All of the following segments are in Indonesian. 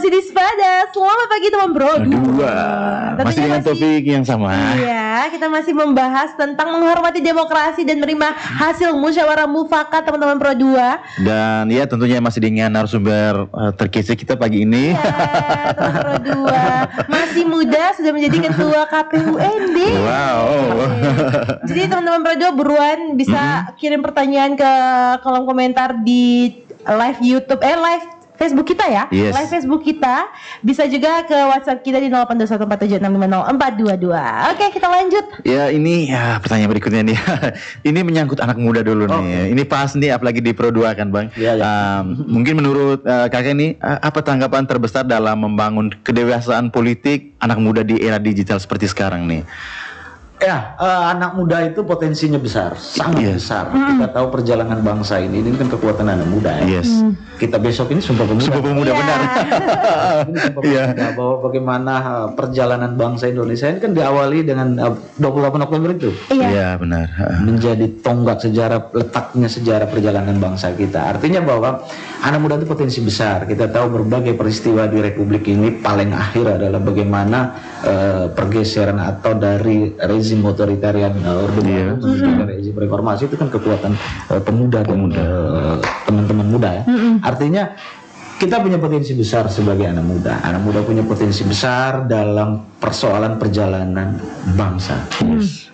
sini sepada. Selamat pagi teman bro. Masih dengan topik yang sama. Iya, kita masih membahas tentang menghormati demokrasi dan menerima hasil musyawarah mufakat teman-teman Pro 2. Dan ya tentunya masih dengan narasumber terkece kita pagi ini. Iya, teman Pro 2 masih muda sudah menjadi ketua KPUND. Wow. Jadi teman-teman Pro 2 buruan bisa kirim pertanyaan ke kolom komentar di live YouTube, live Facebook kita ya, yes. Live Facebook kita. Bisa juga ke WhatsApp kita di 082147650422. Oke, kita lanjut. Ya ini pertanyaan berikutnya nih. Ini menyangkut anak muda dulu nih. Ini pas nih apalagi di Pro 2 kan Bang. Ya. Mungkin menurut kakek nih, apa tanggapan terbesar dalam membangun kedewasaan politik anak muda di era digital seperti sekarang nih? Ya, anak muda itu potensinya besar, sangat besar. Kita tahu perjalanan bangsa ini kan kekuatan anak muda ya. Yes. Kita besok ini Sumpah Pemuda. Sumpah Pemuda benar. Ini Sumpah Pemuda, bahwa bagaimana perjalanan bangsa Indonesia ini kan diawali dengan 28 Oktober itu. Iya benar. Menjadi tonggak sejarah, letaknya sejarah perjalanan bangsa kita. Artinya bahwa anak muda itu potensi besar. Kita tahu berbagai peristiwa di Republik ini paling akhir adalah bagaimana pergeseran atau dari rezim otoritarian Orde Baru menuju rezim reformasi itu kan kekuatan pemuda dan teman-teman muda ya. Artinya kita punya potensi besar sebagai anak muda. Anak muda punya potensi besar dalam persoalan perjalanan bangsa.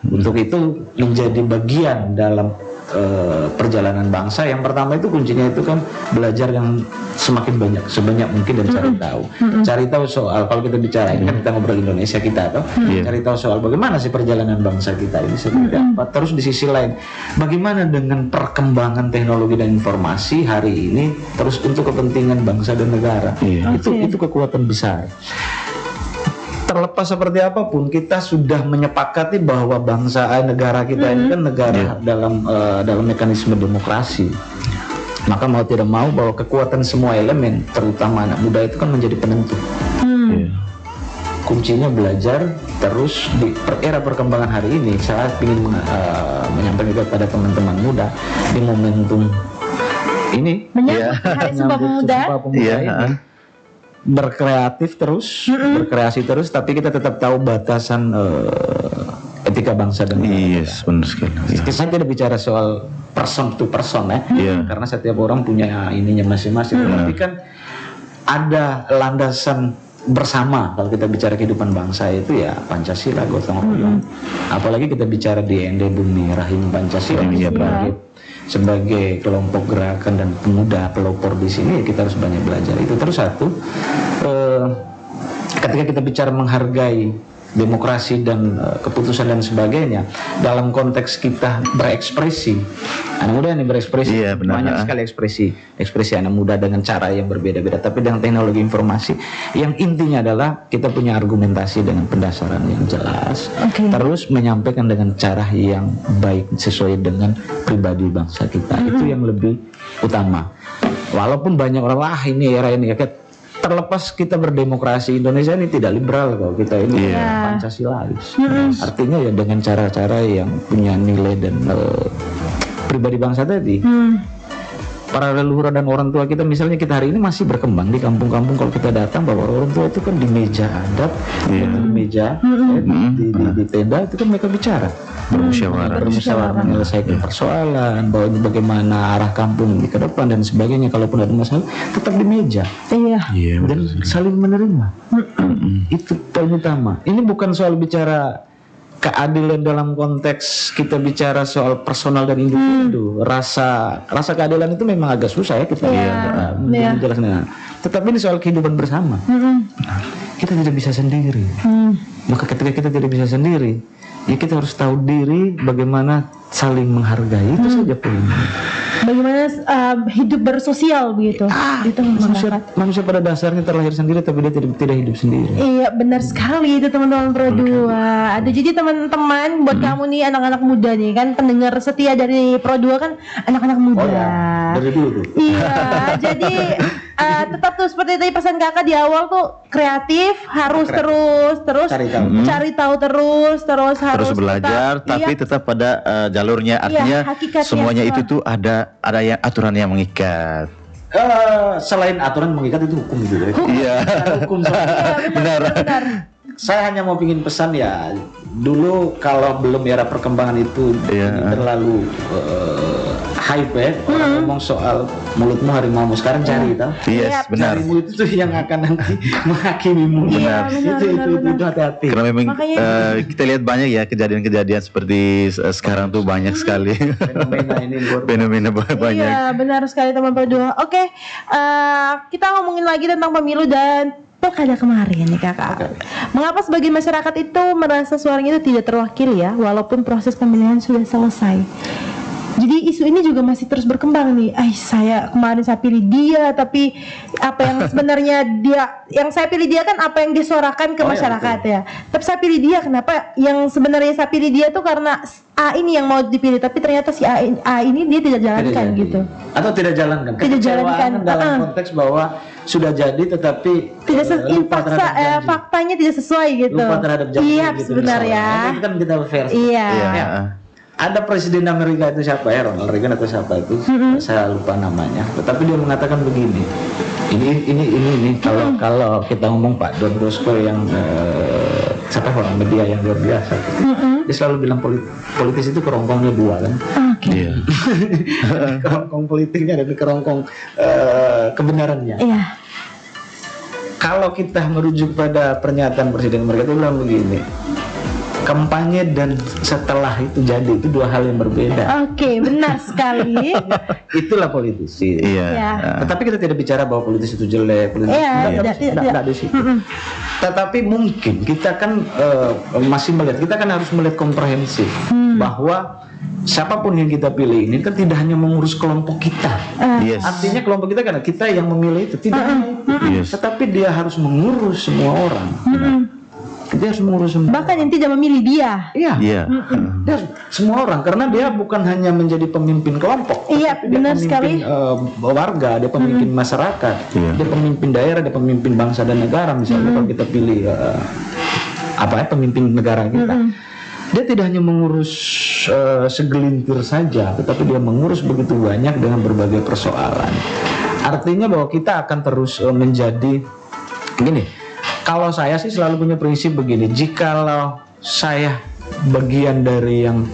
Untuk itu menjadi bagian dalam perjalanan bangsa. Yang pertama itu kuncinya itu kan belajar yang semakin banyak, sebanyak mungkin, dan cari tahu. Cari tahu soal, kalau kita bicara ini kan kita ngobrol Indonesia kita cari tahu soal bagaimana sih perjalanan bangsa kita ini seperti apa. Terus di sisi lain, bagaimana dengan perkembangan teknologi dan informasi hari ini terus untuk kepentingan bangsa dan negara. Itu kekuatan besar. Terlepas seperti apapun, kita sudah menyepakati bahwa bangsa negara kita ini kan negara dalam mekanisme demokrasi. Maka mau tidak mau bahwa kekuatan semua elemen, terutama anak muda itu kan menjadi penentu. Kuncinya belajar terus di era perkembangan hari ini. Saya ingin menyampaikan kepada teman-teman muda di momentum ini, menyambut Hari Sumpah Pemuda. Ini. Berkreatif terus, berkreasi terus, tapi kita tetap tahu batasan etika bangsa dan negara. Yes, benar sekali. Saya tidak bicara soal person to person karena setiap orang punya ininya masing-masing. Tapi kan ada landasan bersama kalau kita bicara kehidupan bangsa itu ya Pancasila, gotong royong. Apalagi kita bicara di ND Bumi Rahim Pancasila sebagai kelompok gerakan dan pemuda pelopor di sini, ya kita harus banyak belajar. Itu terus satu. Ketika kita bicara menghargai demokrasi dan keputusan dan sebagainya, dalam konteks kita berekspresi, anak muda ini berekspresi, banyak sekali ekspresi anak muda dengan cara yang berbeda-beda, tapi dengan teknologi informasi yang intinya adalah kita punya argumentasi dengan pendasaran yang jelas, terus menyampaikan dengan cara yang baik sesuai dengan pribadi bangsa kita. Itu yang lebih utama. Walaupun banyak orang ini era ini ya, terlepas kita berdemokrasi, Indonesia ini tidak liberal kalau kita ini Pancasilais. Artinya ya dengan cara-cara yang punya nilai dan pribadi bangsa tadi. Para leluhur dan orang tua kita, misalnya kita hari ini masih berkembang di kampung-kampung, kalau kita datang bahwa orang tua itu kan di meja adat, di meja di tenda itu kan mereka bicara, bermusyawarah menyelesaikan persoalan, bahwa bagaimana arah kampung ini ke depan dan sebagainya. Kalaupun ada masalah tetap di meja dan saling menerima. Itu poin utama. Ini bukan soal bicara keadilan dalam konteks kita bicara soal personal dan individu. Rasa keadilan itu memang agak susah ya kita menjelaskan. Tetapi ini soal kehidupan bersama. Kita tidak bisa sendiri. Maka ketika kita tidak bisa sendiri, ya kita harus tahu diri, bagaimana saling menghargai. Itu saja poinnya. Bagaimana hidup bersosial begitu di tengah masyarakat. Manusia pada dasarnya terlahir sendiri, tapi dia tidak hidup sendiri. Iya, benar sekali itu teman-teman Pro 2. Ada jadi teman-teman buat kamu nih anak-anak muda nih kan, pendengar setia dari Pro 2 kan anak-anak muda. Dari dulu tuh. Iya, jadi tetap tuh seperti tadi pesan kakak di awal tuh, kreatif, harus terus cari tahu terus harus belajar, tapi tetap pada jalurnya. Artinya semuanya itu tuh ada yang aturan yang mengikat. Selain aturan mengikat itu hukum juga. Iya. Hukum Benar. Saya hanya mau bikin pesan ya, dulu kalau belum era perkembangan itu terlalu hype ya, orang ngomong soal mulutmu harimaumu, sekarang cari itu. Yes, benar. Carimu itu tuh yang akan nanti menghakimimu. Benar. Itu hati-hati. Karena memang kita lihat banyak ya kejadian-kejadian seperti sekarang tuh banyak sekali. Fenomena ini Fenomena banyak. Iya, benar sekali teman berdua. Oke, kita ngomongin lagi tentang pemilu dan pilkada kemarin nih kakak. Mengapa sebagian masyarakat itu merasa suaranya itu tidak terwakili ya, walaupun proses pemilihan sudah selesai? Jadi isu ini juga masih terus berkembang nih. Saya pilih dia, tapi apa yang sebenarnya yang saya pilih dia kan apa yang disuarakan ke masyarakat ya. Tapi saya pilih dia kenapa? Yang sebenarnya saya pilih dia tuh karena A ini yang mau dipilih, tapi ternyata si A ini dia tidak jalankan gitu. Atau tidak jalankan. Tidak jalankan dalam konteks bahwa sudah jadi tetapi tidak faktanya tidak sesuai gitu. Lupa terhadap janji. Iya, gitu, sebenarnya. Itu kan kita fair. Iya. Ada presiden Amerika itu siapa ya, Ronald Reagan atau siapa itu, saya lupa namanya. Tetapi dia mengatakan begini, ini kalau kita ngomong Pak Don Bosco yang siapa orang media yang luar biasa, dia selalu bilang politis itu kerongkongnya dua kan. Iya. Kerongkong politiknya dan kerongkong kebenarannya. Iya. Kalau kita merujuk pada pernyataan presiden Amerika itu bilang begini, kampanye dan setelah itu jadi itu dua hal yang berbeda. Oke, benar sekali. Itulah politisi. Iya. Tetapi kita tidak bicara bahwa politisi itu jelek, tidak di situ. Tetapi mungkin kita kan masih melihat, kita kan harus melihat komprehensif bahwa siapapun yang kita pilih ini kan tidak hanya mengurus kelompok kita. Artinya kelompok kita karena kita yang memilih itu tidak hanya itu, tetapi dia harus mengurus semua orang. Dia harus mengurus semua. Bahkan yang tidak memilih dia. Iya. Dia semua orang, karena dia bukan hanya menjadi pemimpin kelompok. Iya, benar sekali. Warga, dia pemimpin masyarakat, dia pemimpin daerah, dia pemimpin bangsa dan negara. Misalnya kalau kita pilih pemimpin negara kita, dia tidak hanya mengurus segelintir saja, tetapi dia mengurus begitu banyak dengan berbagai persoalan. Artinya bahwa kita akan terus menjadi gini. Kalau saya sih selalu punya prinsip begini, jikalau saya bagian dari yang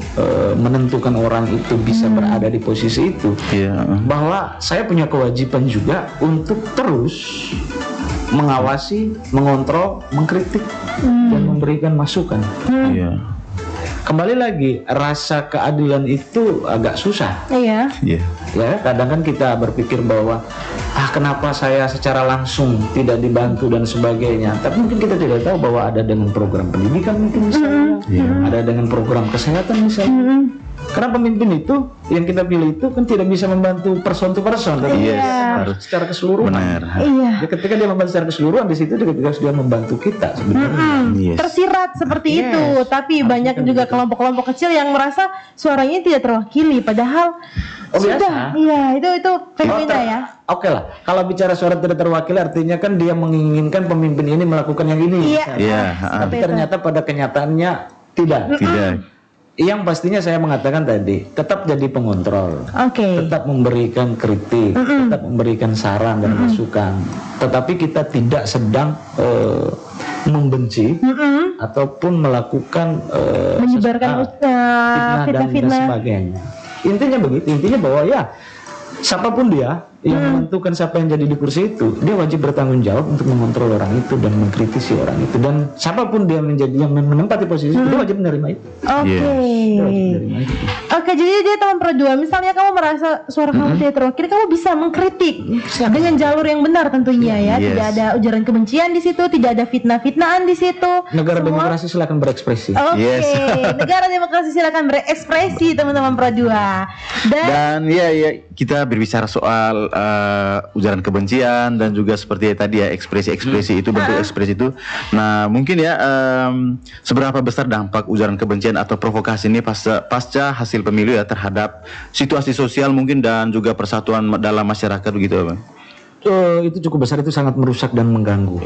menentukan orang itu bisa berada di posisi itu, bahwa saya punya kewajiban juga untuk terus mengawasi, mengontrol, mengkritik dan memberikan masukan. Kembali lagi, rasa keadilan itu agak susah. Iya. Ya, kadang kan kita berpikir bahwa kenapa saya secara langsung tidak dibantu dan sebagainya. Tapi mungkin kita tidak tahu bahwa ada dengan program pendidikan mungkin misalnya, ada dengan program kesehatan misalnya. Karena pemimpin itu yang kita pilih itu kan tidak bisa membantu person to person, tapi harus secara keseluruhan. Ya, ketika dia membantu secara keseluruhan, di situ ketika dia membantu kita sebenarnya. Tersirat seperti itu, tapi banyak juga kelompok-kelompok kecil yang merasa suaranya tidak terwakili, padahal sudah. Iya, itu fenomena ya. Oke lah, kalau bicara suara tidak terwakili artinya kan dia menginginkan pemimpin ini melakukan yang ini. Tapi ternyata pada kenyataannya tidak. Yang pastinya saya mengatakan tadi, tetap jadi pengontrol, tetap memberikan kritik, tetap memberikan saran dan masukan. Tetapi kita tidak sedang membenci ataupun melakukan menyebarkan fitnah dan sebagainya. Intinya begitu, intinya bahwa ya siapapun dia yang menentukan siapa yang jadi di kursi itu, dia wajib bertanggung jawab untuk mengontrol orang itu dan mengkritisi orang itu, dan siapapun dia menjadi yang menempati posisi itu, dia wajib menerima itu. Oke, jadi dia teman Pro2, misalnya kamu merasa suara kamu tidak terwakili, kamu bisa mengkritik dengan jalur yang benar tentunya ya. Tidak ada ujaran kebencian di situ, tidak ada fitnah-fitnahan di situ. Negara demokrasi silakan berekspresi. Negara demokrasi silakan berekspresi teman-teman Pro2. Dan kita berbicara soal ujaran kebencian dan juga seperti tadi ya ekspresi-ekspresi itu, bentuk ekspresi itu. Nah mungkin ya seberapa besar dampak ujaran kebencian atau provokasi ini pasca hasil pemilu ya terhadap situasi sosial mungkin dan juga persatuan dalam masyarakat begitu Bang? Itu cukup besar, itu sangat merusak dan mengganggu.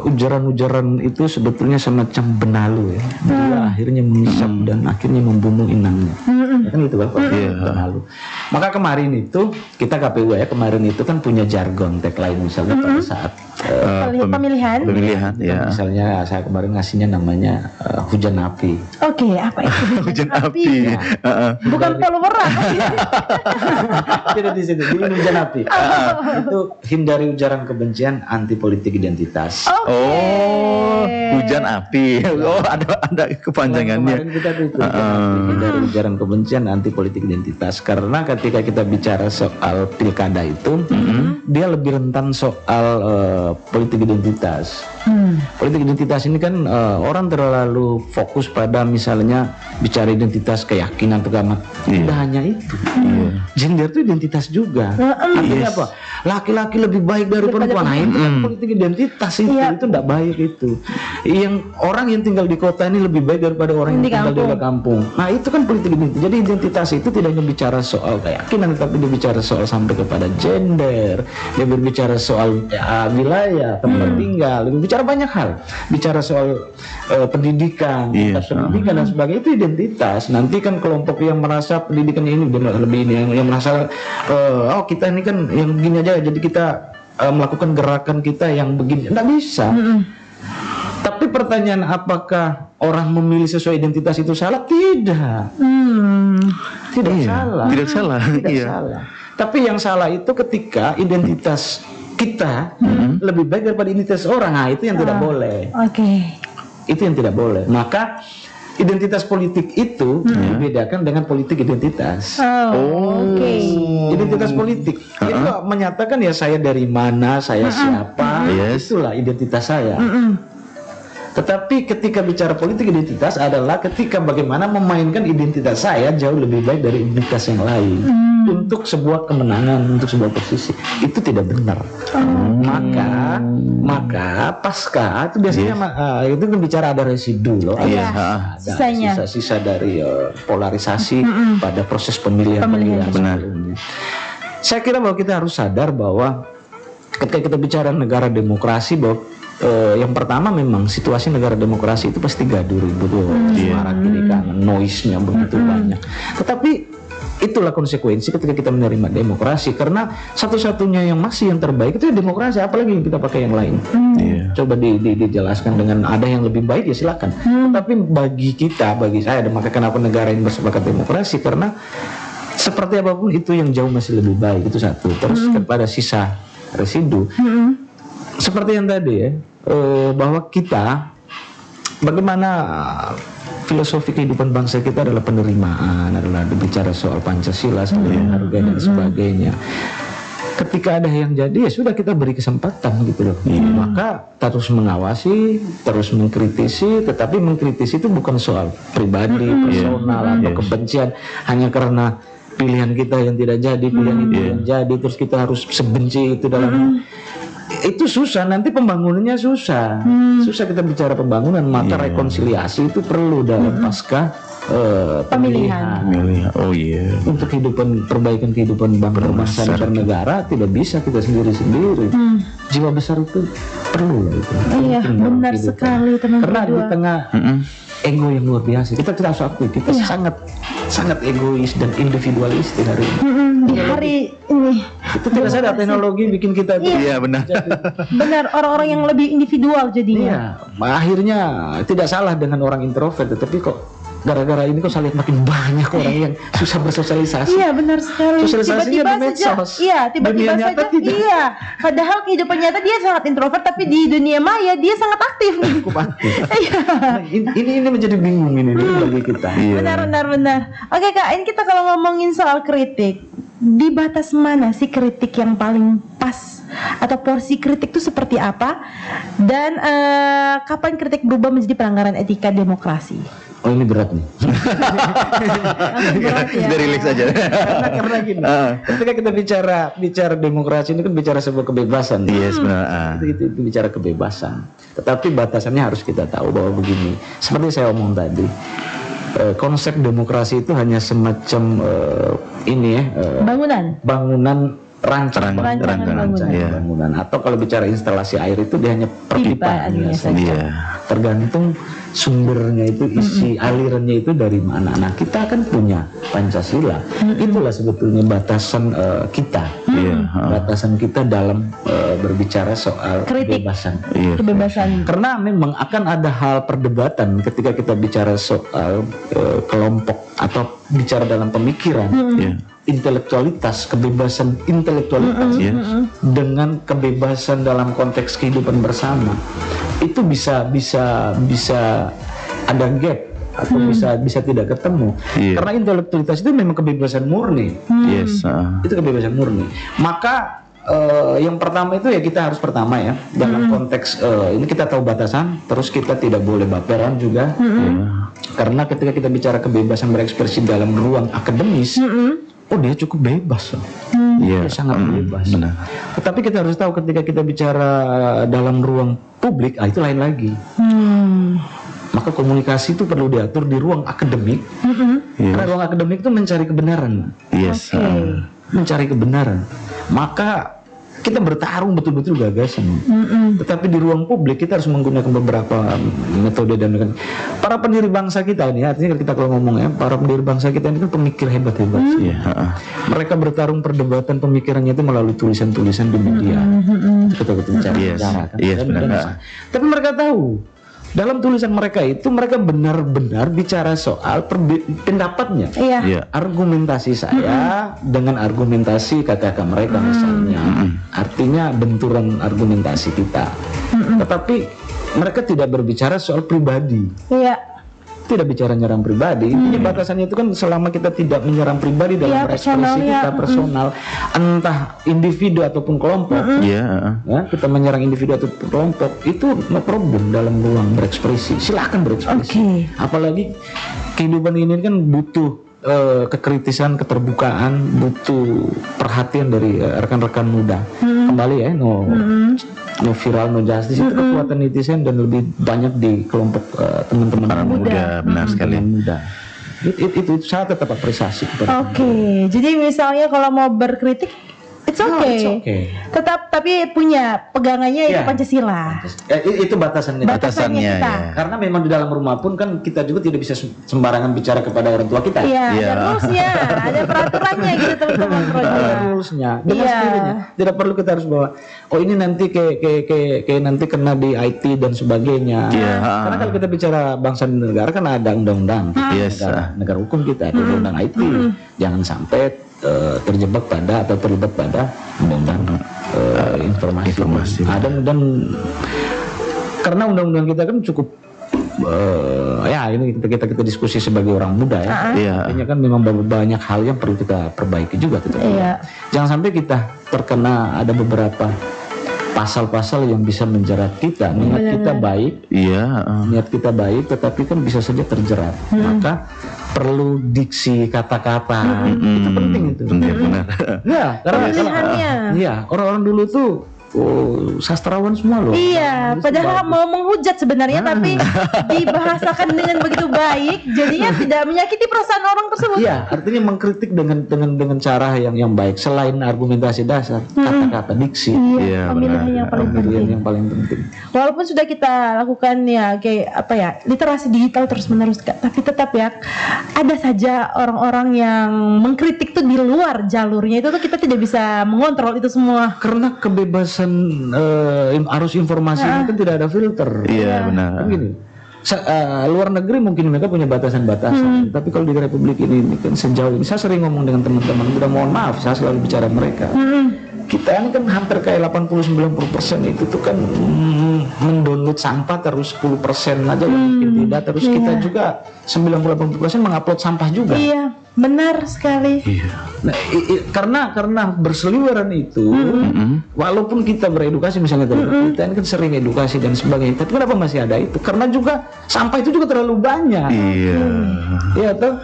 Ujaran-ujaran itu sebetulnya semacam benalu ya. Dia akhirnya mengisap dan akhirnya membunuh inangnya. Kan gitu Bapak. Benalu. Maka kemarin itu kita KPU ya kemarin itu kan punya jargon tagline misalnya pada saat pemilihan. Ya. Misalnya saya kemarin ngasihnya namanya hujan api. Oke, apa itu hujan api? Ya. Bukan palu merah. Tidak di situ. Ini hujan api. Itu hindari ujaran kebencian, anti politik identitas. Oh, hujan api. Oh, ada kepanjangannya. Kemarin kita itu hindari ujaran kebencian, anti politik identitas. Karena ketika kita bicara soal pilkada itu, dia lebih rentan soal politik identitas. Politik identitas ini kan orang terlalu fokus pada misalnya bicara identitas keyakinan agama. Tidak hanya itu. Gender itu identitas juga. Artinya apa? Laki-laki lebih baik dari perempuan. Nah, itu kan politik identitas itu. Itu tidak baik itu. Yang orang yang tinggal di kota ini lebih baik daripada orang yang tinggal di kampung. Nah, itu kan politik identitas. Jadi identitas itu tidak hanya bicara soal keyakinan, tapi dia bicara soal sampai kepada gender. Dia berbicara soal wilayah, tempat tinggal, dia bicara banyak hal. Bicara soal pendidikan, pendidikan dan sebagainya, itu identitas. Nanti kan kelompok yang merasa pendidikannya ini lebih ini, yang merasa oh kita ini kan yang begini aja, jadi kita melakukan gerakan kita yang begini, tidak bisa. Tapi pertanyaan apakah orang memilih sesuai identitas itu salah? Tidak. Tidak salah. Tidak salah. Salah. Tapi yang salah itu ketika identitas kita lebih baik daripada identitas orang. Nah, itu yang tidak boleh. Itu yang tidak boleh. Maka identitas politik itu dibedakan dengan politik identitas. Identitas politik itu menyatakan ya saya dari mana, saya siapa, itulah identitas saya. Tetapi ketika bicara politik identitas adalah ketika bagaimana memainkan identitas saya jauh lebih baik dari identitas yang lain untuk sebuah kemenangan, untuk sebuah posisi. Itu tidak benar. Maka pasca itu biasanya itu kan bicara ada residu loh. Ada sisa-sisa dari polarisasi pada proses pemilihan. Benar. Saya kira bahwa kita harus sadar bahwa ketika kita bicara negara demokrasi bahwa yang pertama memang situasi negara demokrasi itu pasti gaduh ribut, suara kiri kanan, noise-nya begitu banyak. Tetapi itulah konsekuensi ketika kita menerima demokrasi, karena satu-satunya yang terbaik itu ya demokrasi, apalagi yang kita pakai yang lain. Coba dijelaskan dengan ada yang lebih baik ya silakan. Tetapi bagi saya, maka kenapa negara ini bersepakat demokrasi, karena seperti apapun itu yang jauh masih lebih baik, itu satu. Terus kepada sisa residu. Seperti yang tadi ya, bahwa kita bagaimana filosofi kehidupan bangsa kita adalah penerimaan, adalah berbicara soal Pancasila, saling menghargai dan sebagainya. Ketika ada yang jadi ya sudah kita beri kesempatan gitu loh. Maka terus mengawasi, terus mengkritisi, tetapi mengkritisi itu bukan soal pribadi, personal atau kebencian hanya karena pilihan kita yang tidak jadi, pilihan itu yang jadi, terus kita harus sebenci itu dalam itu susah, nanti pembangunannya susah. Susah kita bicara pembangunan, maka rekonsiliasi itu perlu dalam pasca pemilihan. Untuk perbaikan kehidupan bangsa dan negara tidak bisa kita sendiri-sendiri. Jiwa besar itu perlu gitu. Iya, benar sekali teman-teman. Karena di tengah ego yang luar biasa, kita tidak harus akui kita sangat egois dan individualistik hari ini. Di hari ini itu tidak sadar teknologi bikin kita benar. Benar, orang-orang yang lebih individual jadinya. Akhirnya tidak salah dengan orang introvert, tetapi kok gara-gara ini kok saya lihat makin banyak orang yang susah bersosialisasi. Iya, benar sekali. Sosialisasinya di medsos. Tiba-tiba saja. Iya, padahal kehidupan nyata dia sangat introvert, tapi di dunia maya dia sangat aktif. Cukup aktif. Ini menjadi bingung ini bagi kita. Benar. Oke Kak, ini kita kalau ngomongin soal kritik, di batas mana sih kritik yang paling pas? Atau porsi kritik itu seperti apa? Dan kapan kritik berubah menjadi pelanggaran etika demokrasi? Oh, ini berat nih. Dari relax aja. Karena gini, ketika kita bicara demokrasi ini kan bicara sebuah kebebasan. Sebenarnya. Itu bicara kebebasan. Tetapi batasannya harus kita tahu bahwa begini. Seperti saya omong tadi, konsep demokrasi itu hanya semacam bangunan rancangan bangunan. Atau kalau bicara instalasi air itu dia hanya perpipaan saja. Iya. Tergantung sumbernya itu, isi alirannya itu dari mana. Nah, kita kan punya Pancasila. Itulah sebetulnya batasan kita. Batasan kita dalam berbicara soal kebebasan. Kebebasan. Karena memang akan ada hal perdebatan ketika kita bicara soal kelompok atau bicara dalam pemikiran. Intelektualitas, kebebasan intelektualitas dengan kebebasan dalam konteks kehidupan bersama itu bisa ada gap atau bisa tidak ketemu karena intelektualitas itu memang kebebasan murni. Itu kebebasan murni. Maka yang pertama itu ya kita harus pertama ya dalam konteks ini kita tahu batasan, terus kita tidak boleh baperan juga karena ketika kita bicara kebebasan berekspresi dalam ruang akademis, dia cukup bebas loh. Dia sangat bebas. Benar. Tetapi kita harus tahu ketika kita bicara dalam ruang publik, itu lain lagi. Maka komunikasi itu perlu diatur di ruang akademik. Karena ruang akademik itu mencari kebenaran. Mencari kebenaran. Maka kita bertarung betul-betul gagasan. Tetapi di ruang publik kita harus menggunakan beberapa metode dan para pendiri bangsa kita ini, artinya kita kalau ngomong ya, para pendiri bangsa kita ini kan pemikir hebat-hebat. Mereka bertarung perdebatan pemikirannya itu melalui tulisan-tulisan di media. Kita mencari cara kan. Tapi mereka tahu dalam tulisan mereka itu mereka benar-benar bicara soal pendapatnya. Argumentasi saya dengan argumentasi kata-kata mereka misalnya. Artinya benturan argumentasi kita. Tetapi mereka tidak berbicara soal pribadi. Tidak bicara nyerang pribadi. Intinya batasannya itu kan selama kita tidak menyerang pribadi dalam berekspresi kita personal, entah individu ataupun kelompok. Kita menyerang individu ataupun kelompok itu no problem dalam ruang berekspresi. Silakan berekspresi. Apalagi kehidupan ini kan butuh kekritisan, keterbukaan, butuh perhatian dari rekan-rekan muda. Kembali ya, no viral, no justice itu kekuatan netizen dan lebih banyak di kelompok teman-teman muda. Benar sekali. Muda. Itu saya tetap apresiasi. Jadi misalnya kalau mau berkritik, it's okay. Tetap tapi punya pegangannya itu Pancasila. Itu batasannya kita. Karena memang di dalam rumah pun kan kita juga tidak bisa sembarangan bicara kepada orang tua kita. Ada rulesnya, ada peraturannya gitu teman-teman. Ada rulesnya. Dengan sendirinya. Tidak perlu kita harus bawa. Ini nanti kayak nanti kena di IT dan sebagainya. Karena kalau kita bicara bangsa dan negara kan ada undang-undang. Negara hukum kita ada undang-undang IT. Jangan sampai terjebak pada atau terlibat pada undang-undang informasi. Dan karena undang-undang kita kan cukup ini kita diskusi sebagai orang muda ya. Artinya kan memang banyak hal yang perlu kita perbaiki juga. Jangan sampai kita terkena ada beberapa pasal-pasal yang bisa menjerat kita. Niat kita baik, niat kita baik, tetapi kan bisa saja terjerat. Maka perlu diksi kata-kata. Itu penting itu. Benar. Karena orang-orang dulu tuh sastrawan semua loh. Padahal mau menghujat sebenarnya tapi dibahasakan dengan begitu baik, jadinya tidak menyakiti perasaan orang tersebut. Artinya mengkritik dengan cara yang baik selain argumentasi dasar, kata-kata, diksi. Pemilihan yang paling penting. Walaupun sudah kita lakukan literasi digital terus-menerus, tapi tetap ada saja orang-orang yang mengkritik tuh di luar jalurnya, itu tuh kita tidak bisa mengontrol itu semua. Karena kebebasan arus informasi ini kan tidak ada filter. Benar. Begini, luar negeri mungkin mereka punya batasan-batasan, tapi kalau di Republik ini kan sejauh ini saya sering ngomong dengan teman-teman, udah mohon maaf saya selalu bicara mereka. Kita ini kan hampir kayak 80-90% itu tuh kan mendownload sampah, terus 10% aja yang mungkin tidak, terus kita juga 90-80% mengupload sampah juga. Benar sekali. Nah, karena berseliweran itu, walaupun kita beredukasi misalnya kita ini kan sering edukasi dan sebagainya, tapi kenapa masih ada itu? Karena juga sampah itu juga terlalu banyak. Toh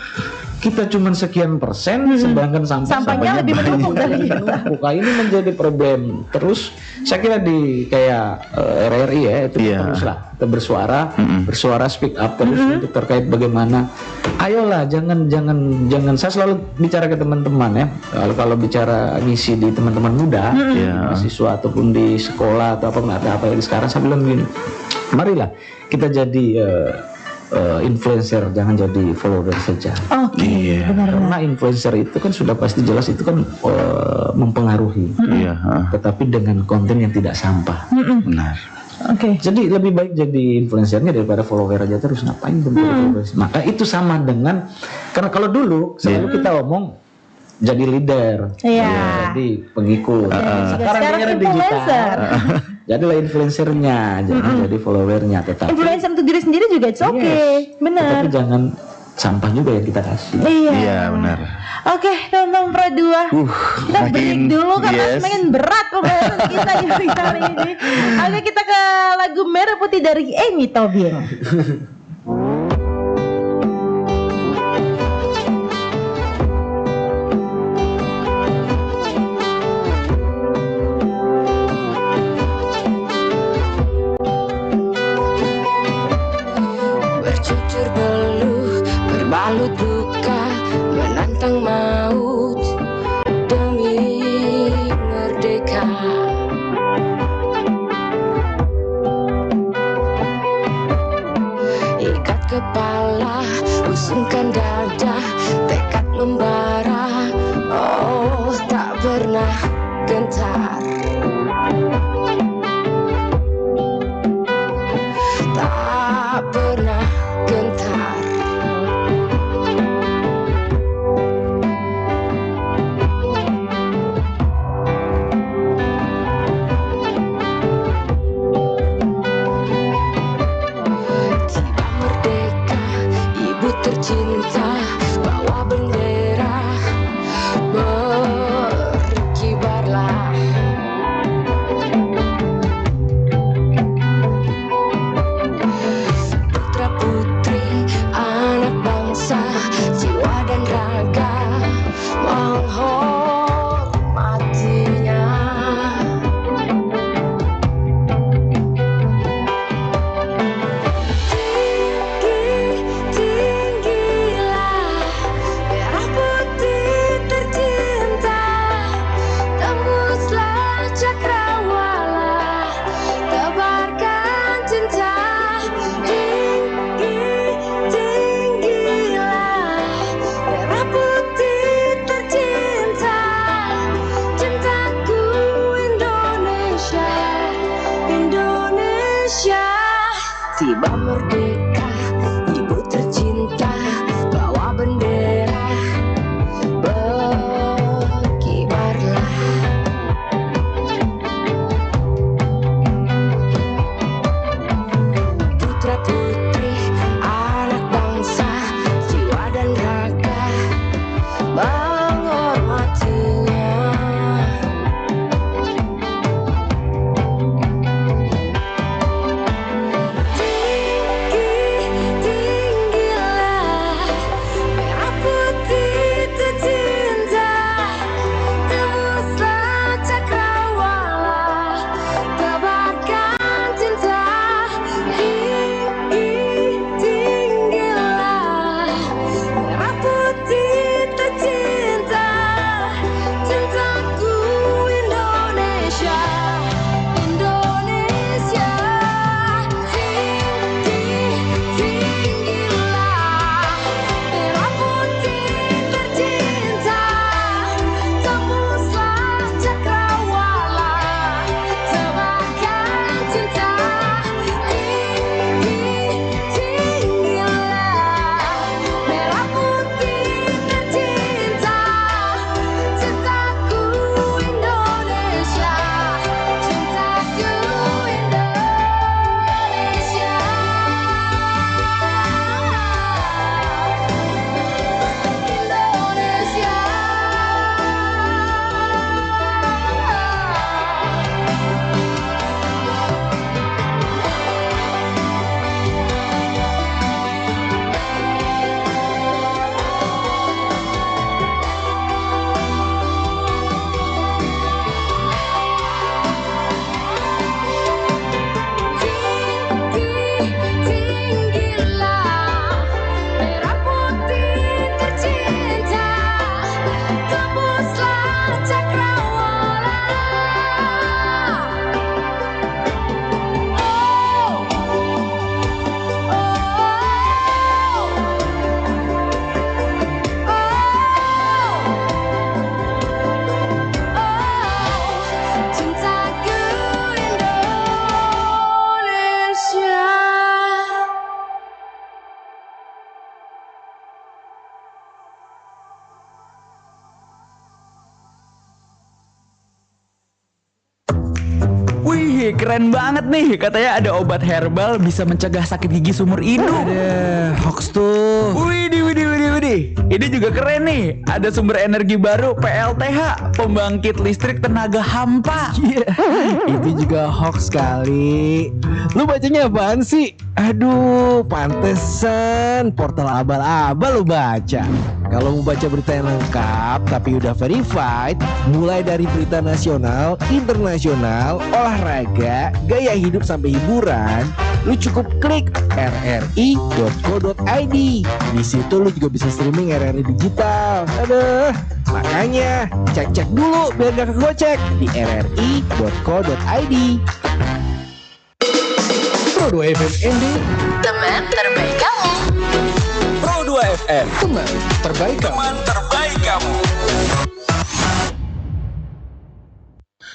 kita cuma sekian persen, sedangkan sampahnya lebih menumpuk dari kita. Nah, ini menjadi problem. Terus saya kira di kayak RRI ya itu teruslah kita bersuara speak up terus untuk terkait bagaimana. Ayolah jangan saya selalu bicara ke teman-teman ya. Kalau bicara ngisi di teman-teman muda, mahasiswa ataupun di sekolah atau apa sekarang saya bilang gini, marilah kita jadi influencer, jangan jadi follower saja. Benar. Karena influencer itu kan sudah pasti jelas itu kan mempengaruhi. Tetapi dengan konten yang tidak sampah. Benar. Jadi lebih baik jadi influencernya daripada follower aja terus, ngapain followers. Maka itu sama dengan, karena kalau dulu selalu kita omong jadi leader, jadi pengikut. Sekarang era digital, jadilah influencernya, jangan jadi followernya. Tetapi influencer untuk diri sendiri juga benar. Tetapi jangan sampah juga yang kita kasih. Iya benar. Oke, teman-teman Pro 2, kita break dulu karena semakin berat pembahasan kita di hari ini. Oke, kita ke lagu Merah Putih dari Amy Tobing. Bercucur beluh, berbalut duka, menantang maut demi merdeka. Ikat kepala, usungkan dada, tekad membara, oh tak pernah gentar. Tak pernah gentar. Tiba merdeka, ibu tercinta, bawa bendera, berkibarlah. Putra putri anak bangsa, jiwa dan raga menghormatinya. Tinggilah merah putih tercinta, tembuslah cakrawala, tebarkan cinta. Tinggilah merah putih tercinta, cintaku Indonesia, Indonesia. Tiba merdeka, ibu tercinta, bawa bendera, berkibarlah. Putra putri anak bangsa, jiwa dan raga menghormatinya. Wih, keren banget nih. Katanya ada obat herbal bisa mencegah sakit gigi seumur hidup. Ada hoax tuh. Widih. Ini juga keren nih. Ada sumber energi baru PLTH, pembangkit listrik tenaga hampa. Itu juga hoax kali. Lu bacanya apaan sih? Aduh, pantesan portal abal-abal lu baca. Kalau mau baca berita yang lengkap tapi udah verified, mulai dari berita nasional, internasional, olahraga, gaya hidup sampai hiburan, lu cukup klik rri.co.id. Di situ lu juga bisa streaming RRI digital. Aduh, makanya cek dulu biar gak kegocek di rri.co.id. Pro 2 FM ND, Teman terbaik kamu. Pro 2 FM, teman terbaik kamu.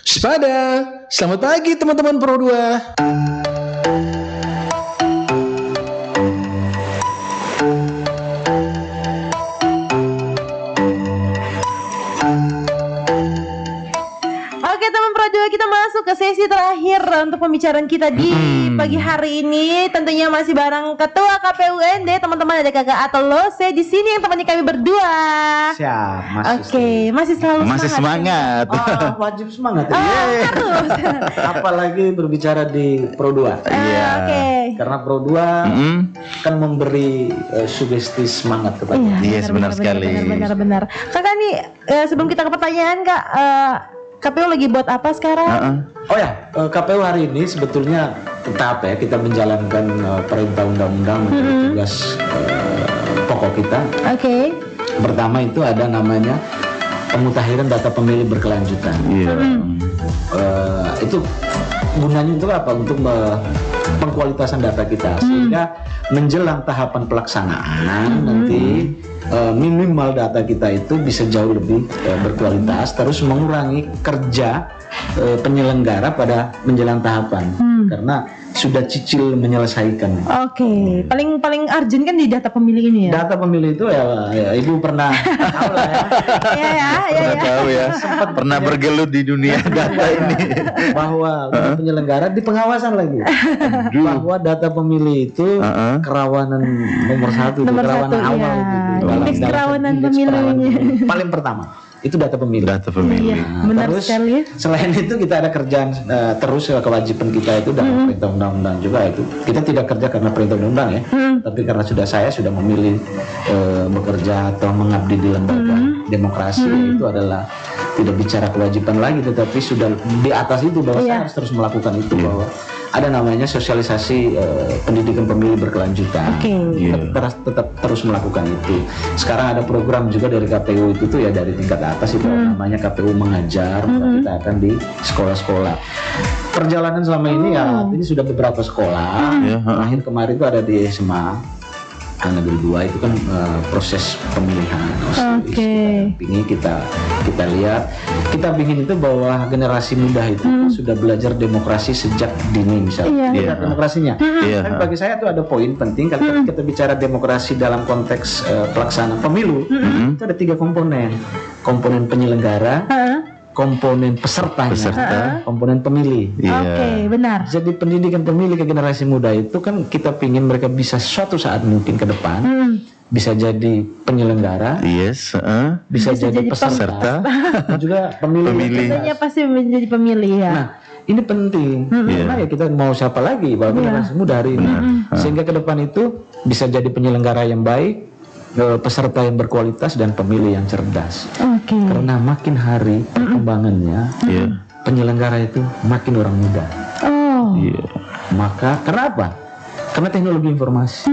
Sepada, selamat pagi teman-teman Pro 2. Oke teman Pro 2, kita masuk ke sesi terakhir untuk pembicaraan kita di pagi hari ini. Tentunya masih bareng Ketua KPUND, teman-teman, ada Kakak Ato Lose di sini yang temannya kami berdua. Siap, Masih selalu semangat. Oh, wajib semangat ya. Harus. Apalagi berbicara di Pro 2. Iya. Oke. Karena Pro 2 kan memberi sugesti semangat kepada kita. Yes, benar sekali. Benar. Kakak nih, sebelum kita ke pertanyaan Kak, KPU lagi buat apa sekarang? Oh ya, KPU hari ini sebetulnya tetap ya kita menjalankan perintah undang-undang menjadi tugas pokok kita. Oke. Pertama itu ada namanya pemutakhiran data pemilih berkelanjutan. Iya. Itu gunanya untuk apa? Untuk pengkualitasan data kita sehingga menjelang tahapan pelaksanaan nanti minimal data kita itu bisa jauh lebih berkualitas, terus mengurangi kerja penyelenggara pada menjelang tahapan karena sudah cicil menyelesaikan. Oke. Paling urgent kan di data pemilih ini ya. Data pemilih itu ya Ibu pernah tahu lah ya. Pernah tahu ya. Sempat pernah bergelut di dunia data ini. Bahwa penyelenggara di pengawasan lagi. Bahwa data pemilih itu kerawanan nomor satu, kerawanan awal ya. gitu. Indeks kerawanan indeks pemilihnya. Paling pertama itu data pemilih. Iya, benar terus sekali. selain itu kita ada kerjaan terus kewajiban kita itu dalam perintah undang-undang juga itu. Kita tidak kerja karena perintah undang-undang ya, tapi karena saya sudah memilih bekerja atau mengabdi di lembaga demokrasi itu adalah tidak bicara kewajiban lagi, tetapi sudah di atas itu bahwa saya harus terus melakukan itu bahwa ada namanya sosialisasi pendidikan pemilih berkelanjutan. Tetap terus melakukan itu. Sekarang ada program juga dari KPU itu tuh ya dari tingkat atas itu namanya KPU Mengajar. Kita akan di sekolah-sekolah. Perjalanan selama ini ya ini sudah beberapa sekolah. Terakhir kemarin itu ada di SMA Negeri 2 itu kan proses pemilihan. Ini kita lihat, kita ingin itu bahwa generasi muda itu sudah belajar demokrasi sejak dini misalnya. Lihat demokrasinya. Tapi bagi saya itu ada poin penting kalau kita bicara demokrasi dalam konteks pelaksanaan pemilu itu ada 3 komponen. Komponen penyelenggara, komponen pesertanya, komponen pemilih. Benar. Jadi pendidikan pemilih ke generasi muda itu kan kita pingin mereka bisa suatu saat mungkin ke depan bisa jadi penyelenggara, bisa jadi peserta, dan juga pemilih. Tentunya pasti menjadi pemilih ya. Nah, ini penting karena ya kita mau siapa lagi bahwa generasi muda hari ini, sehingga ke depan itu bisa jadi penyelenggara yang baik, peserta yang berkualitas dan pemilih yang cerdas. Karena makin hari perkembangannya penyelenggara itu makin orang muda. Maka kenapa? Karena teknologi informasi.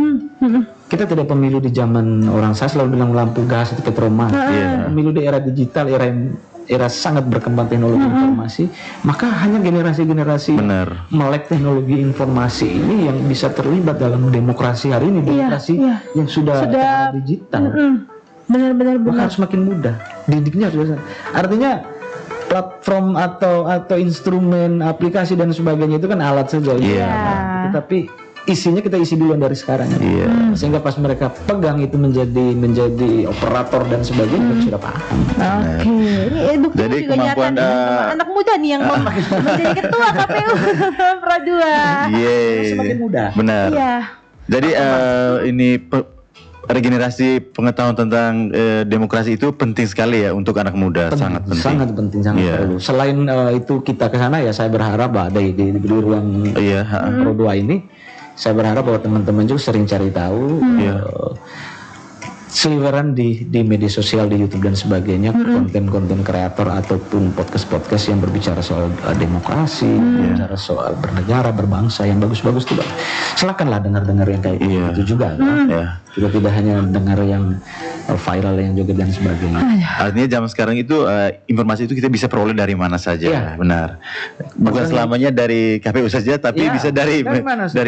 Kita tidak pemilu di zaman orang, saya selalu bilang lampu gas itu ketroma. Pemilu di era digital, era sangat berkembang teknologi informasi, maka hanya generasi-generasi melek teknologi informasi ini yang bisa terlibat dalam demokrasi hari ini, demokrasi yang sudah digital. Benar. Maka harus makin mudah, didiknya harus. Artinya platform atau instrumen, aplikasi dan sebagainya itu kan alat saja. Tetapi isinya kita isi duluan dari sekarang sehingga pas mereka pegang itu menjadi operator dan sebagainya sudah paham. Ini bukti Jadi juga nyata kemampuan, nih, anak muda nih yang menjadi ketua KPU Pro 2. Semakin muda. Benar. Iya. Jadi ini regenerasi pengetahuan tentang demokrasi itu penting sekali ya untuk anak muda, sangat penting. Sangat penting, sangat perlu. Selain itu kita ke sana ya, saya berharap ada di ruang Pro 2 ini, saya berharap bahwa teman-teman juga sering cari tahu seliweran di media sosial, di YouTube dan sebagainya, konten-konten kreator ataupun podcast-podcast yang berbicara soal demokrasi, berbicara soal bernegara, berbangsa yang bagus-bagus tuh. Silakanlah dengar-dengar yang kayak gitu juga. Juga tidak hanya dengar yang viral yang juga dan sebagainya. Artinya zaman sekarang itu informasi itu kita bisa peroleh dari mana saja, benar. Bukan selamanya dari KPU saja, tapi bisa dari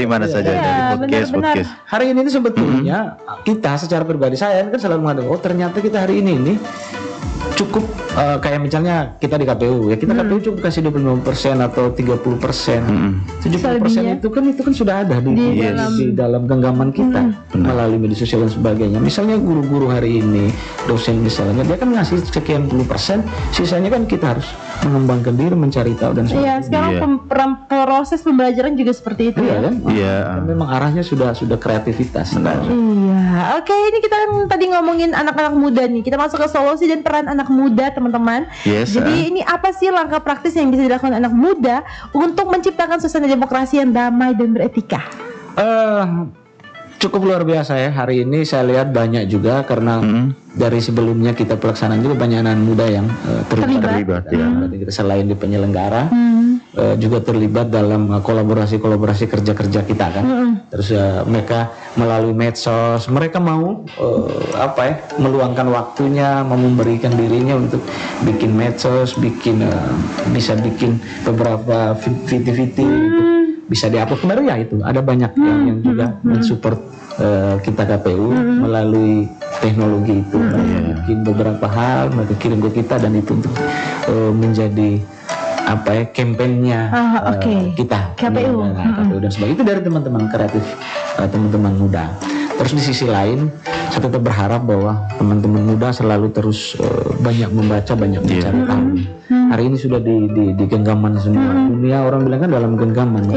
mana saja, dari podcast. Hari ini sebetulnya kita secara pribadi, saya kan selalu mengatakan, oh ternyata kita hari ini cukup kayak misalnya kita di KPU ya, kita KPU cukup kasih 25% atau 30%. 70% itu kan sudah ada di dalam genggaman kita melalui media sosial dan sebagainya. Misalnya guru-guru hari ini, dosen misalnya, dia kan ngasih sekian puluh persen, sisanya kan kita harus mengembangkan diri, mencari tahu dan sebagainya. Iya, sekarang proses pembelajaran juga seperti itu ya. Kan? Memang arahnya sudah kreativitas. Iya. Oke, ini kita kan tadi ngomongin anak-anak muda nih. Kita masuk ke solusi dan peran anak muda, teman-teman. Jadi ini apa sih langkah praktis yang bisa dilakukan anak muda untuk menciptakan suasana demokrasi yang damai dan beretika? Cukup luar biasa ya, hari ini saya lihat banyak juga karena dari sebelumnya kita pelaksanaan juga banyak anak muda yang terlibat selain di penyelenggara, juga terlibat dalam kolaborasi kerja kita kan. Terus mereka melalui medsos, mereka mau meluangkan waktunya, mau memberikan dirinya untuk bikin medsos, bisa bikin beberapa video bisa di-upload kemarin ya. Itu ada banyak yang juga mensupport kita KPU melalui teknologi itu. Bikin beberapa hal, mereka kirim ke kita dan itu untuk menjadi kampanye kita KPU dan sebagainya. Itu dari teman-teman kreatif, teman-teman muda. Terus di sisi lain, saya tetap berharap bahwa teman-teman muda selalu terus banyak membaca, banyak mencari tahu. Hari ini sudah di genggaman semua dunia, orang bilang kan dalam genggaman.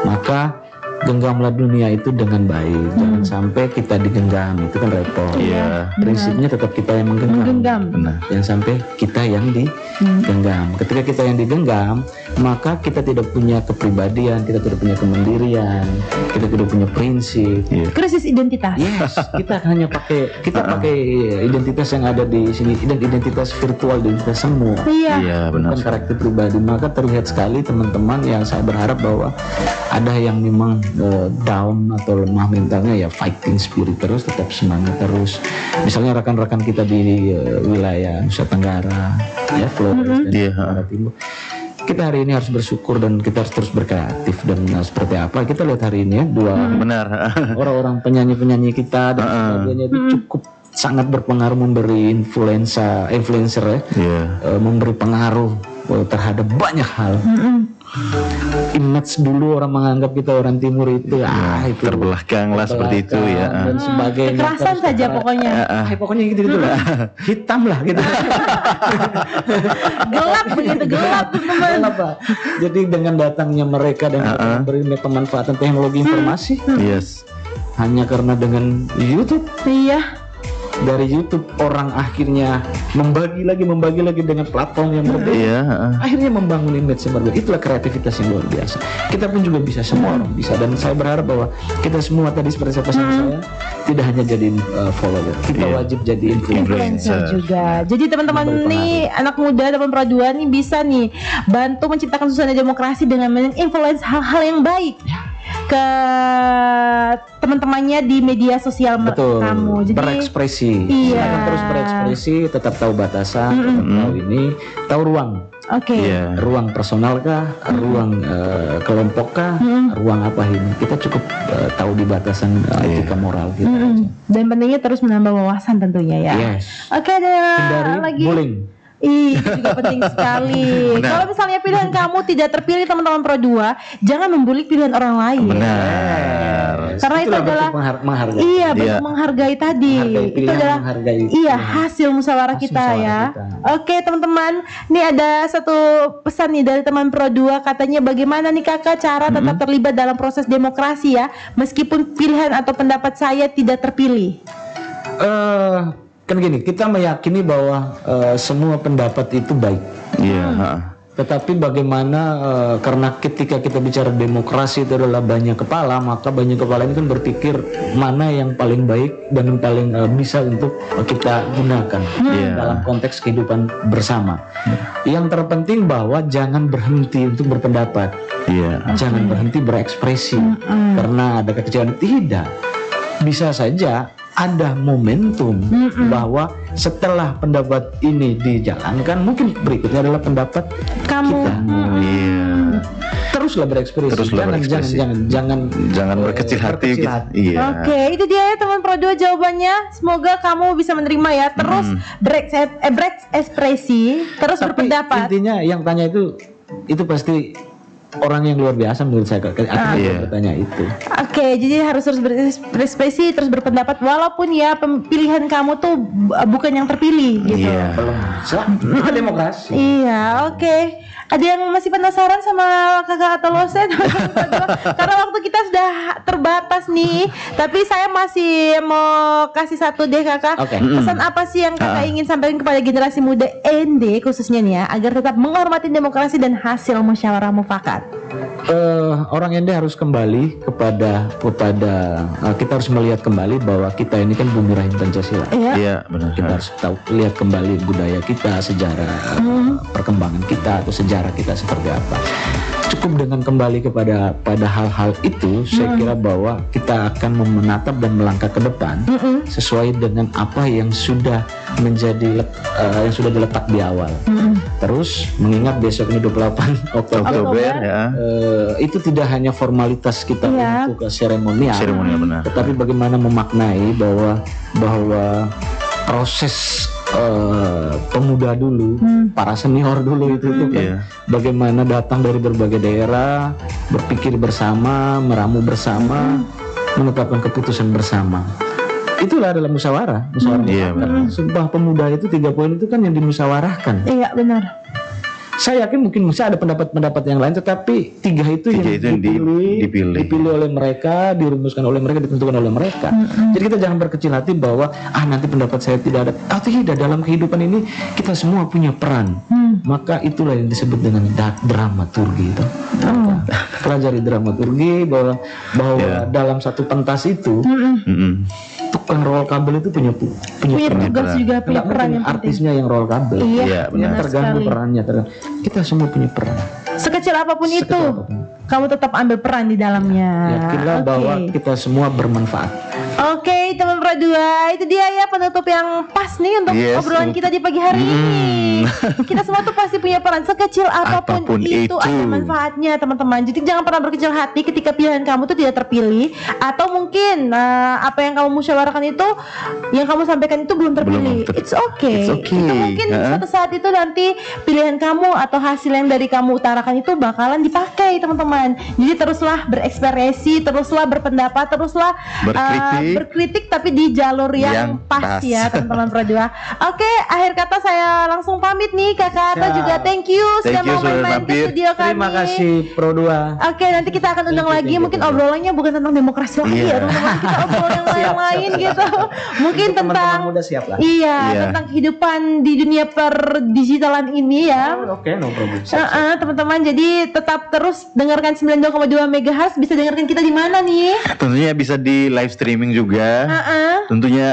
Maka genggamlah dunia itu dengan baik, jangan sampai kita digenggam, itu kan repot. Prinsipnya tetap kita yang menggenggam. Jangan sampai kita yang digenggam. Ketika kita yang digenggam, maka kita tidak punya kepribadian, kita tidak punya kemandirian, kita tidak punya prinsip. Krisis identitas. Kita hanya pakai identitas yang ada di sini, identitas virtual, identitas semua. Bukan karakter pribadi. Maka terlihat sekali teman-teman yang saya berharap bahwa ada yang memang down atau lemah mentalnya, ya fighting spirit terus, tetap semangat terus. Misalnya rekan-rekan kita di wilayah Nusa Tenggara, Flores dan Jawa Timur, kita hari ini harus bersyukur dan kita harus terus berkreatif. Dan seperti apa kita lihat hari ini ya, dua orang-orang penyanyi kita dan sebagainya itu cukup sangat berpengaruh, memberi influencer memberi pengaruh terhadap banyak hal. Image dulu orang menganggap kita orang timur itu itu terbelakang lah, seperti itu ya, dan sebagainya. Kekerasan saja pokoknya. Pokoknya gitu lah. Hitam lah gitu. Gelap begitu, gelap teman-teman. Jadi dengan datangnya mereka dan memberi pemanfaatan teknologi informasi, hanya karena dengan YouTube. Dari YouTube orang akhirnya membagi lagi dengan platform yang berbeda. Akhirnya membangun image yang berbeda. Itulah kreativitas yang luar biasa. Kita pun juga bisa, semua orang bisa. Dan saya berharap bahwa kita semua tadi seperti saya pesan saya, tidak hanya jadi follower, kita wajib jadi influencer juga. Jadi teman-teman nih, anak muda teman Pro 2 nih bisa nih bantu menciptakan suasana demokrasi dengan menginfluence hal-hal yang baik ke teman-temannya di media sosial kamu. Jadi berekspresi, silakan terus berekspresi, tetap tahu batasan, tetap tahu ini, tahu ruang. Ruang personal kah, ruang kelompok kah, ruang apa ini? Kita cukup tahu di batasan etika moral kita. Dan pentingnya terus menambah wawasan tentunya ya. Ada lagi bullying. Itu juga penting sekali. Kalau misalnya pilihan kamu tidak terpilih teman-teman Pro 2, jangan membuli pilihan orang lain. Karena itu Itulah adalah bentuk menghargai. iya, bentuk Iya. menghargai tadi. Menghargai Itu pilihan, adalah menghargai iya pilihan. hasil musyawarah Hasil kita musyawarah ya. kita. Oke teman-teman, ini ada satu pesan nih dari teman Pro 2, katanya bagaimana nih kakak cara tetap terlibat dalam proses demokrasi ya, meskipun pilihan atau pendapat saya tidak terpilih. Kan gini, kita meyakini bahwa semua pendapat itu baik. Iya. Tetapi bagaimana karena ketika kita bicara demokrasi itu adalah banyak kepala, maka banyak kepala ini kan berpikir mana yang paling baik dan yang paling bisa untuk kita gunakan dalam konteks kehidupan bersama. Yang terpenting bahwa jangan berhenti untuk berpendapat. Iya. Jangan berhenti berekspresi karena ada kekecewaan. Tidak, bisa saja ada momentum bahwa setelah pendapat ini dijalankan, mungkin berikutnya adalah pendapat Kamu kita. Iya. Teruslah berekspresi. Teruslah berekspresi. Jangan berkecil hati. berkecil gitu. hati. Iya. Oke, itu dia ya teman Pro 2 jawabannya. Semoga kamu bisa menerima ya. Terus berekspresi, terus Tapi berpendapat. intinya yang tanya itu pasti orang yang luar biasa menurut saya. Akhirnya Iya. bertanya itu. Oke, jadi harus terus berekspresi, terus berpendapat walaupun ya pilihan kamu tuh bukan yang terpilih gitu. Iya. Belum bisa demokrasi. Iya, oke. Ada yang masih penasaran sama kakak atau Losen? Karena waktu kita sudah terbatas nih. Tapi saya masih mau kasih satu deh kakak. Oke. Pesan apa sih yang kakak ingin sampaikan kepada generasi muda ND khususnya nih ya, agar tetap menghormati demokrasi dan hasil musyawarah mufakat? Orang ND harus kembali kepada kita harus melihat kembali bahwa kita ini kan bumi rahim Pancasila. Iya. Iya, benar. Kita harus lihat kembali budaya kita, sejarah perkembangan kita atau sejarah kita seperti apa. Cukup dengan kembali pada hal-hal itu, saya kira bahwa kita akan menatap dan melangkah ke depan sesuai dengan apa yang sudah menjadi yang sudah diletak di awal. Terus mengingat besok ini 28 Oktober, ya. itu tidak hanya formalitas kita Iya. untuk seremonial, Seremonial, benar. tetapi bagaimana memaknai bahwa proses pemuda dulu, para senior dulu itu kan Iya. bagaimana datang dari berbagai daerah, berpikir bersama, meramu bersama, menetapkan keputusan bersama. Itulah adalah musyawarah. Iya, mufakat. Sebuah pemuda itu 3 poin itu kan yang dimusyawarahkan. Iya, benar. Saya yakin mungkin masih ada pendapat-pendapat yang lain, tetapi 3 itu Tiga itu yang dipilih. oleh mereka, dirumuskan oleh mereka, ditentukan oleh mereka. Jadi kita jangan berkecil hati bahwa nanti pendapat saya tidak ada. Tidak, dalam kehidupan ini kita semua punya peran. Maka itulah yang disebut dengan dramaturgi itu. Pelajari dramaturgi bahwa dalam satu pentas itu tukang roll kabel itu punya Punya tugas juga, punya Nggak peran mungkin yang penting. artisnya yang roll kabel. Iya, Iya, benar. Terganggu sekali. perannya. Kita semua punya peran. Sekecil apapun Sekecil itu, apapun. kamu tetap ambil peran di dalamnya. Yakinlah Oke. bahwa kita semua bermanfaat. Oke, teman Pro 2, itu dia ya penutup yang pas nih untuk Yes. obrolan kita di pagi hari ini. Kita semua tuh pasti punya peran, sekecil apapun Apapun itu itu. ada manfaatnya teman-teman. Jadi jangan pernah berkecil hati ketika pilihan kamu tuh tidak terpilih, atau mungkin apa yang kamu musyawarahkan itu, yang kamu sampaikan itu belum terpilih. Belum It's okay. It's okay. Itu mungkin suatu saat itu nanti pilihan kamu atau hasil yang dari kamu utarakan itu bakalan dipakai teman-teman. Jadi teruslah berekspresi, teruslah berpendapat, teruslah berkritik tapi di jalur yang pas ya teman-teman Pro 2. Oke, akhir kata saya langsung pamit nih kakak Ato, juga thank you sudah Thank you, mau sudah main-main ke mampir. studio kami. Terima kasih Pro 2. Oke, nanti kita akan undang Thank you, lagi. thank you, Mungkin thank you. obrolannya bukan tentang demokrasi lagi Iya. ya teman-teman. Kita obrol yang lain-lain gitu. Mungkin Untuk tentang teman-teman muda siap lah. Iya, Iya. tentang kehidupan di dunia perdigitalan ini ya. Oke, no problem. Teman-teman, jadi tetap terus dengarkan 92,2 MHz. Bisa dengarkan kita di mana nih? Tentunya bisa di live streaming juga. Tentunya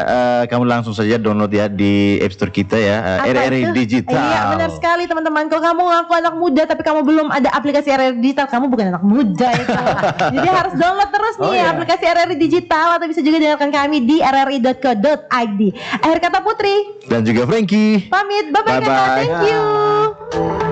kamu langsung saja download ya di App Store kita ya, Apa RRI itu? Digital. Iya, benar sekali teman-teman. Kalau kamu ngaku anak muda tapi kamu belum ada aplikasi RRI Digital, kamu bukan anak muda itu. Jadi harus download terus nih aplikasi RRI Digital, atau bisa juga dengarkan kami di rri.co.id. Akhir kata Putri Dan juga Frankie. pamit. Bye-bye kakak. Bye-bye. Thank you.